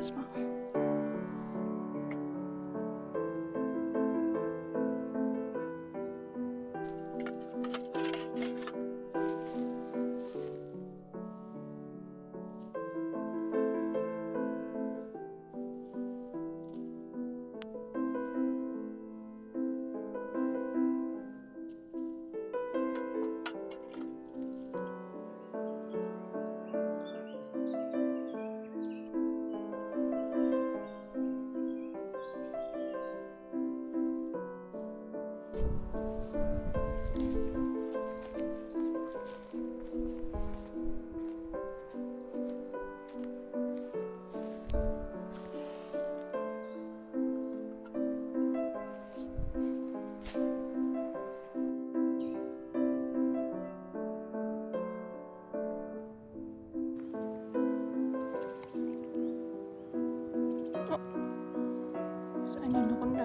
erstmal.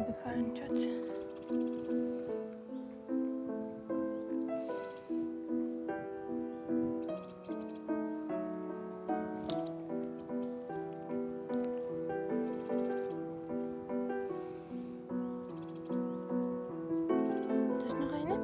Gefallen, Schatz. Da ist noch eine.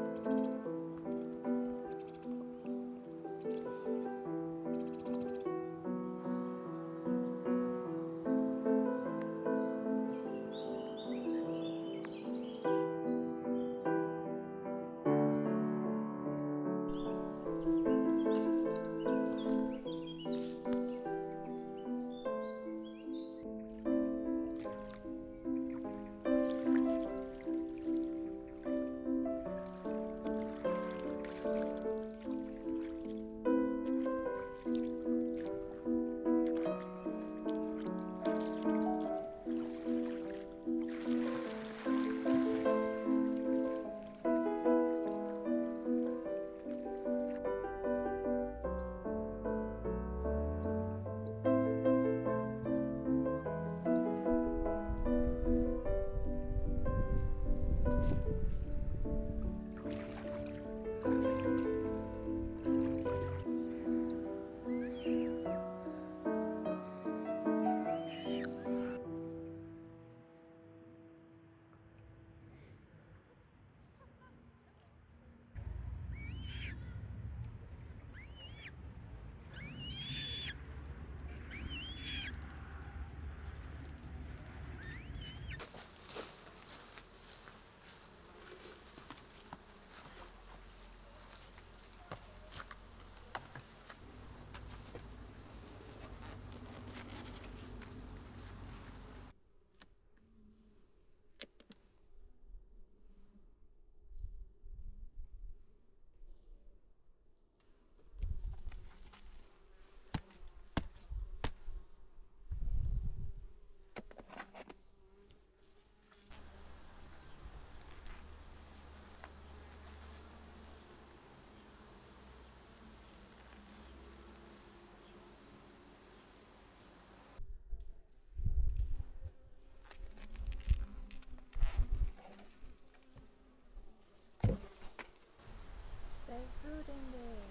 There's food in there.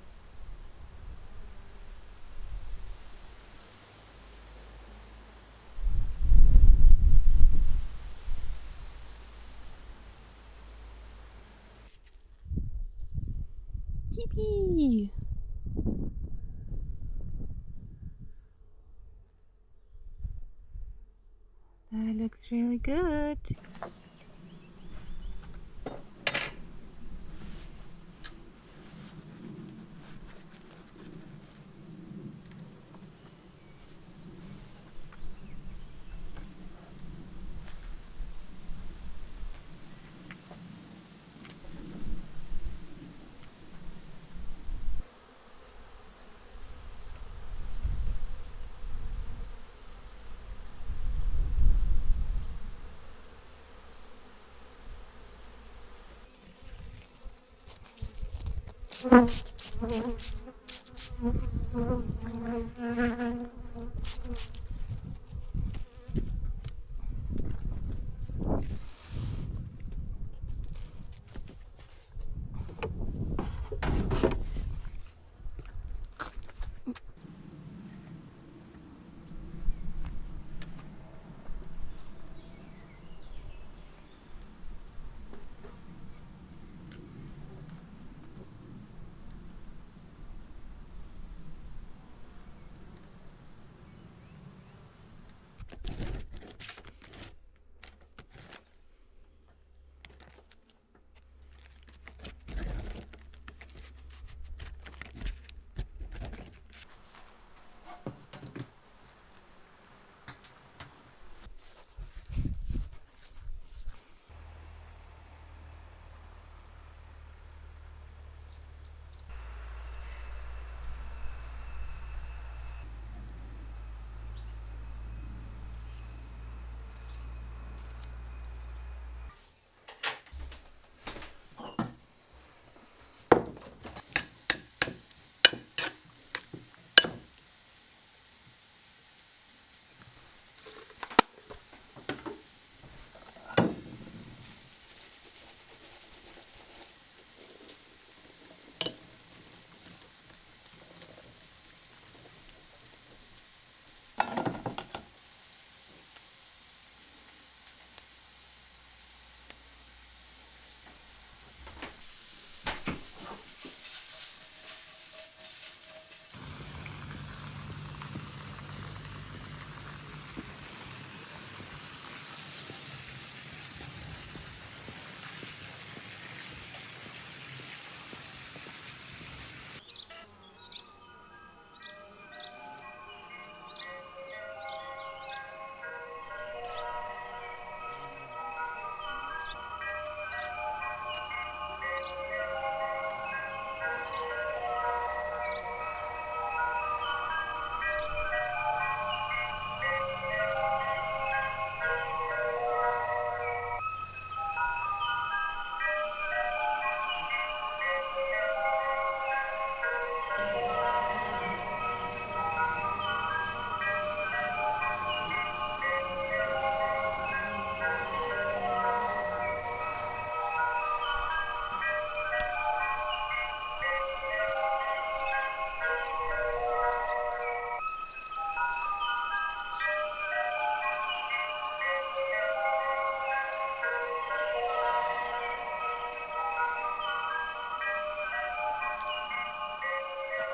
Yippee! That looks really good.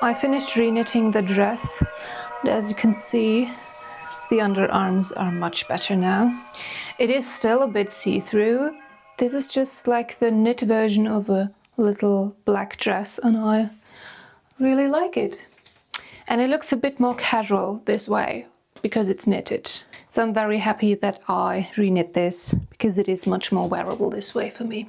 I finished reknitting the dress. As you can see, the underarms are much better now. It is still a bit see-through. This is just like the knit version of a little black dress, and I really like it. And it looks a bit more casual this way because it's knitted. So I'm very happy that I reknit this because it is much more wearable this way for me.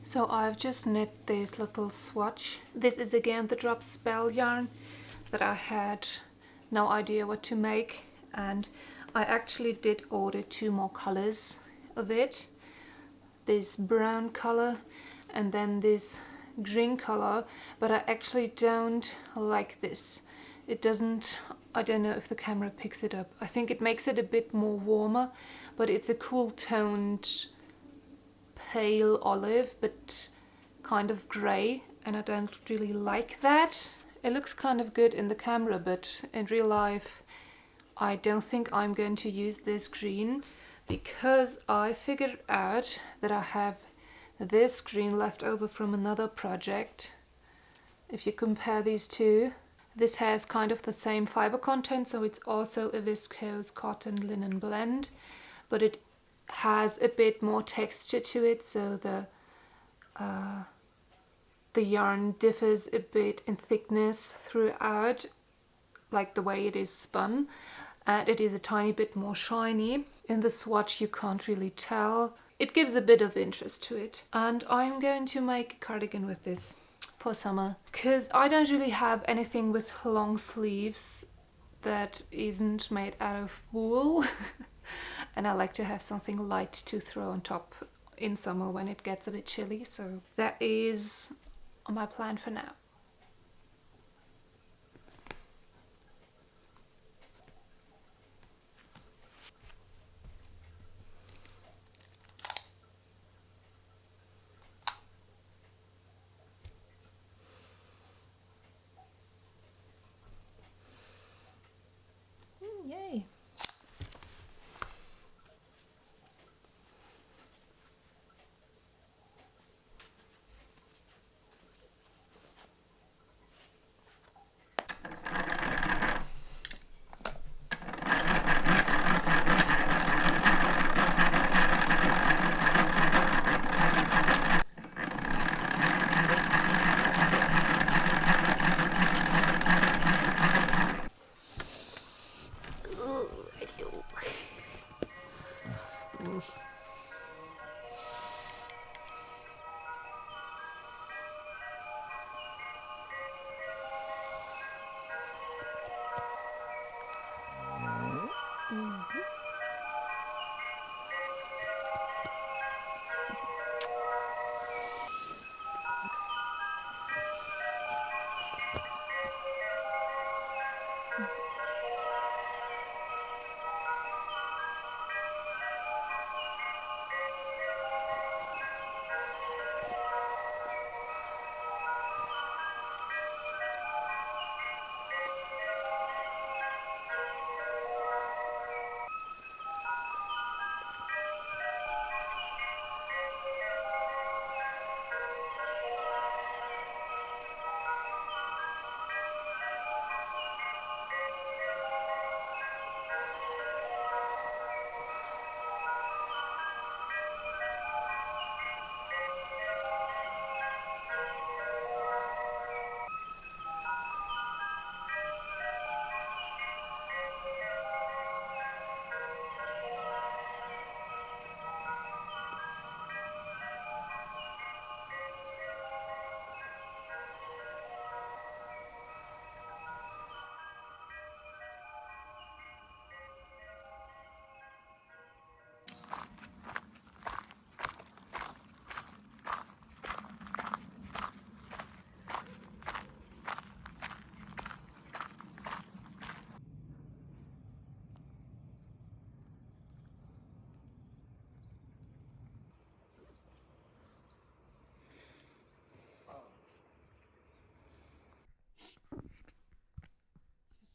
So I've just knit this little swatch. This is again the drop spell yarn that I had no idea what to make, and I actually did order 2 more colors of it. This brown color and then this green color, but I actually don't like this. It doesn't, I don't know if the camera picks it up. I think it makes it a bit more warmer, but it's a cool toned pale olive, but kind of grey, and I don't really like that. It looks kind of good in the camera, but in real life I don't think I'm going to use this green, because I figured out that I have this green left over from another project. If you compare these two, this has kind of the same fiber content, so it's also a viscose cotton linen blend, but it has a bit more texture to it, so the yarn differs a bit in thickness throughout, like the way it is spun, and it is a tiny bit more shiny. In the swatch you can't really tell. It gives a bit of interest to it. And I'm going to make a cardigan with this for summer, because I don't really have anything with long sleeves that isn't made out of wool. And I like to have something light to throw on top in summer when it gets a bit chilly. So that is my plan for now. Yay!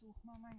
Such mal mein.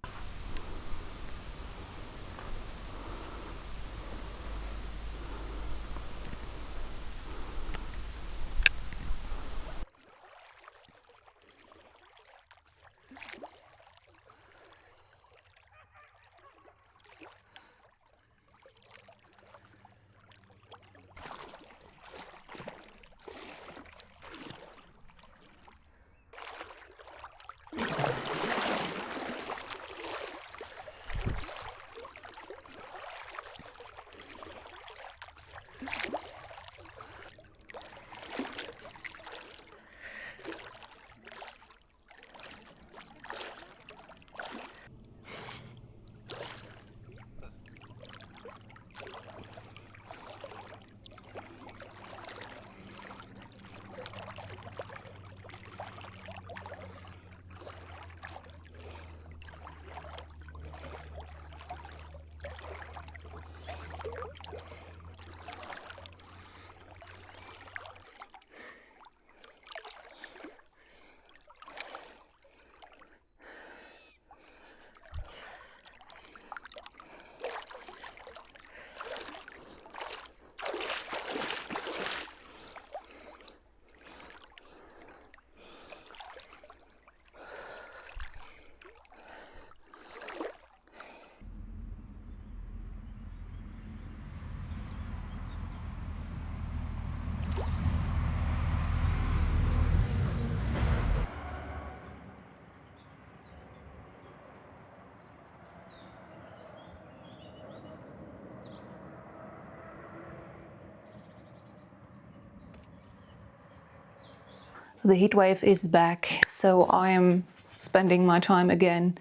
The heat wave is back, so I am spending my time again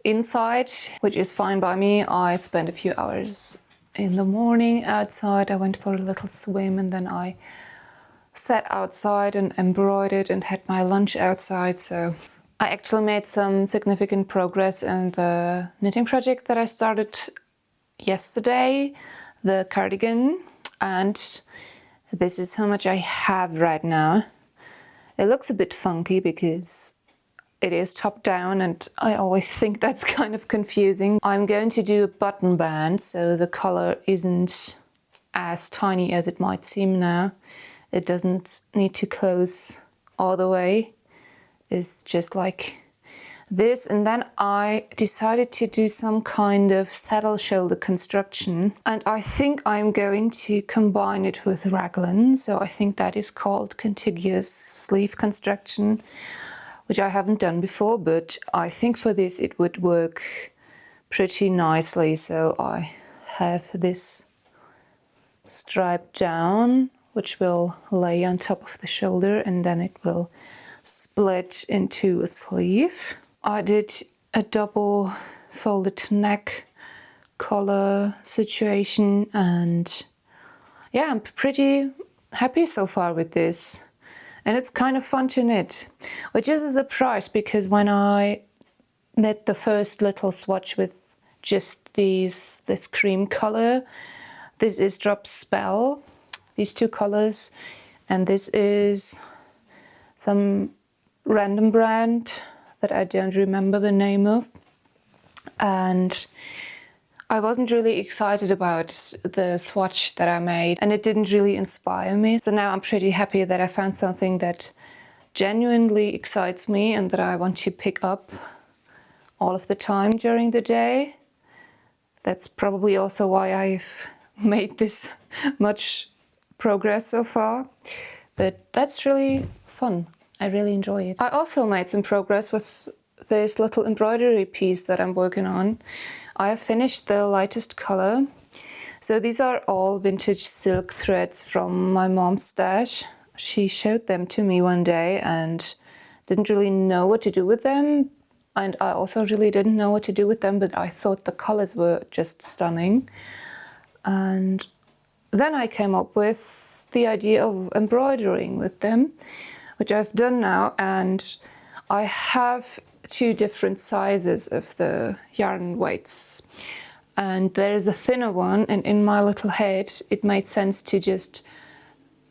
inside, which is fine by me. I spent a few hours in the morning outside. I went for a little swim and then I sat outside and embroidered and had my lunch outside. So I actually made some significant progress in the knitting project that I started yesterday, the cardigan, and this is how much I have right now. It looks a bit funky because it is top down and I always think that's kind of confusing. I'm going to do a button band so the color isn't as tiny as it might seem now. It doesn't need to close all the way. It's just like this. And then I decided to do some kind of saddle shoulder construction. And I think I'm going to combine it with raglan. So I think that is called contiguous sleeve construction, which I haven't done before, but I think for this it would work pretty nicely. So I have this stripe down, which will lay on top of the shoulder, and then it will split into a sleeve. I did a double folded neck collar situation, and yeah, I'm pretty happy so far with this. And it's kind of fun to knit, which is a surprise because when I knit the first little swatch with just this cream color, this is Drop Spell, these two colors, and this is some random brand that I don't remember the name of. And I wasn't really excited about the swatch that I made, and it didn't really inspire me. So now I'm pretty happy that I found something that genuinely excites me and that I want to pick up all of the time during the day. That's probably also why I've made this much progress so far, but that's really fun. I really enjoy it. I also made some progress with this little embroidery piece that I'm working on. I have finished the lightest color. So these are all vintage silk threads from my mom's stash. She showed them to me one day and didn't really know what to do with them. And I also really didn't know what to do with them, but I thought the colors were just stunning. And then I came up with the idea of embroidering with them, which I've done now. And I have two different sizes of the yarn weights. And there's a thinner one, and in my little head, it made sense to just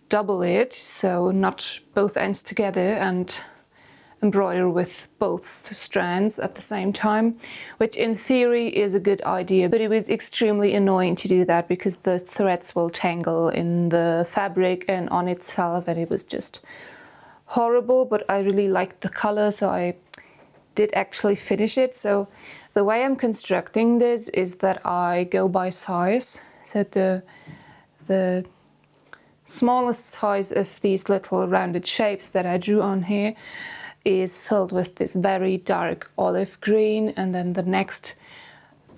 double it, so knot both ends together and embroider with both strands at the same time, which in theory is a good idea, but it was extremely annoying to do that because the threads will tangle in the fabric and on itself, and it was just horrible. But I really liked the color, so I did actually finish it. So the way I'm constructing this is that I go by size. So the smallest size of these little rounded shapes that I drew on here is filled with this very dark olive green, and then the next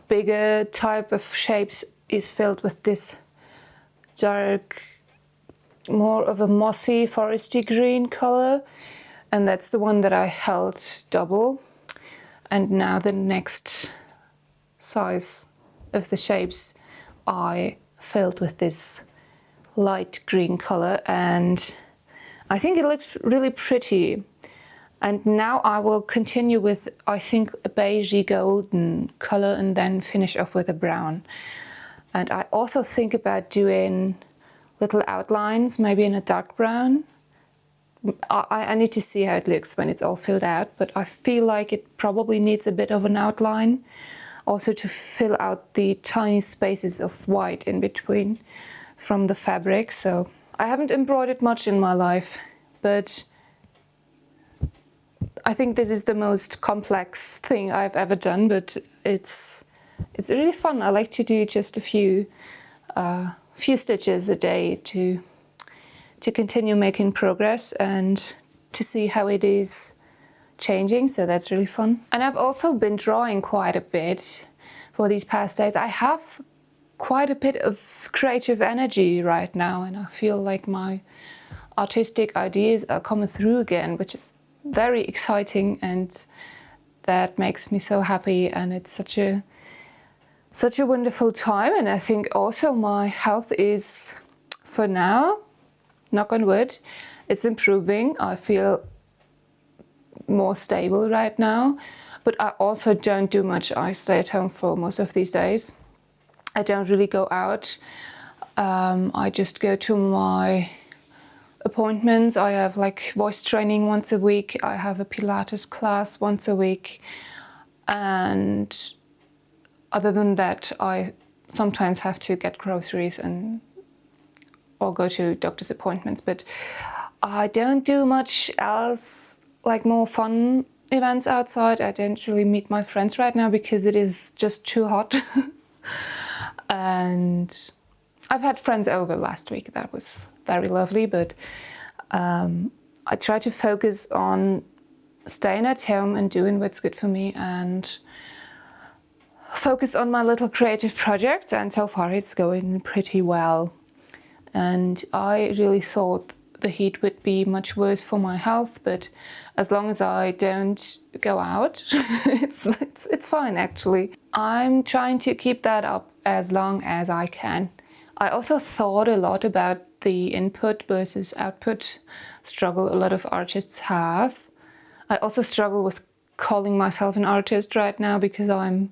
bigger type of shapes is filled with this dark, more of a mossy foresty green color, and that's the one that I held double. And now the next size of the shapes I filled with this light green color, and I think it looks really pretty. And now I will continue with, I think, a beigey golden color and then finish off with a brown. And I also think about doing little outlines, maybe in a dark brown. I need to see how it looks when it's all filled out, but I feel like it probably needs a bit of an outline, also to fill out the tiny spaces of white in between from the fabric. So I haven't embroidered much in my life, but I think this is the most complex thing I've ever done, but it's really fun. I like to do just a few stitches a day to continue making progress and to see how it is changing. So that's really fun. And I've also been drawing quite a bit for these past days. I have quite a bit of creative energy right now, and I feel like my artistic ideas are coming through again, which is very exciting, and that makes me so happy, and it's such a wonderful time. And I think also my health is, for now, knock on wood, it's improving. I feel more stable right now, but I also don't do much. I stay at home for most of these days. I don't really go out. I just go to my appointments. I have like voice training once a week. I have a Pilates class once a week. And other than that, I sometimes have to get groceries or go to doctor's appointments. But I don't do much else, like more fun events outside. I don't really meet my friends right now because it is just too hot. And I've had friends over last week. That was very lovely, but I try to focus on staying at home and doing what's good for me and focus on my little creative projects, and so far it's going pretty well. And I really thought the heat would be much worse for my health, but as long as I don't go out, it's fine actually. I'm trying to keep that up as long as I can. I also thought a lot about the input versus output struggle a lot of artists have. I also struggle with calling myself an artist right now because I'm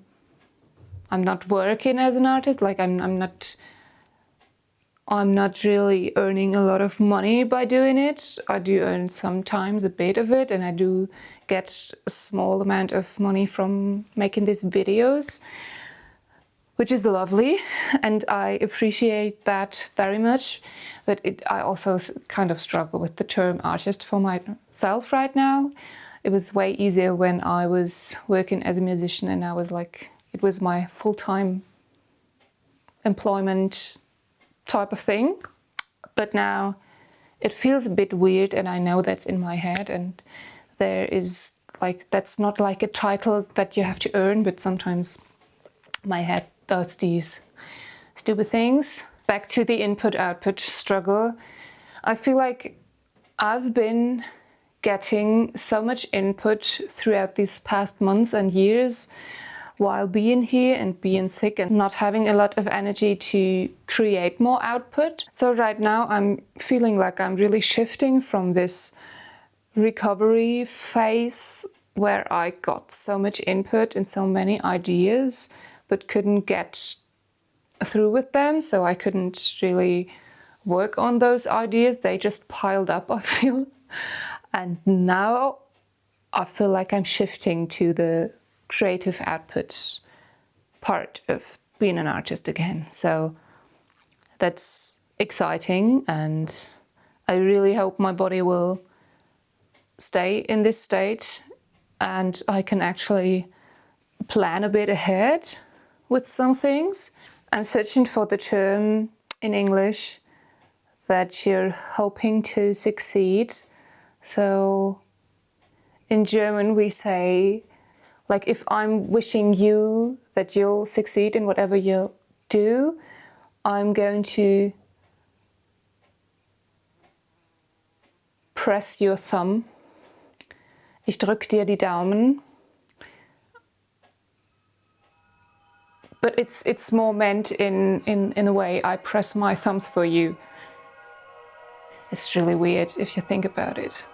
not working as an artist. Like I'm not really earning a lot of money by doing it. I do earn sometimes a bit of it, and I do get a small amount of money from making these videos, which is lovely, and I appreciate that very much. But I also kind of struggle with the term artist for myself right now. It was way easier when I was working as a musician, and I was like, it was my full-time employment type of thing. But now it feels a bit weird, and I know that's in my head, and there is like, that's not like a title that you have to earn, but sometimes my head does these stupid things. Back to the input-output struggle. I feel like I've been getting so much input throughout these past months and years while being here and being sick and not having a lot of energy to create more output. So right now I'm feeling like I'm really shifting from this recovery phase where I got so much input and so many ideas but couldn't get through with them, so I couldn't really work on those ideas. They just piled up, I feel. And now I feel like I'm shifting to the creative output part of being an artist again. So that's exciting, and I really hope my body will stay in this state and I can actually plan a bit ahead with some things. I'm searching for the term in English that you're hoping to succeed. So in German we say, like, if I'm wishing you that you'll succeed in whatever you do, I'm going to press your thumb. Ich drück dir die Daumen. But it's more meant in a way, I press my thumbs for you. It's really weird if you think about it.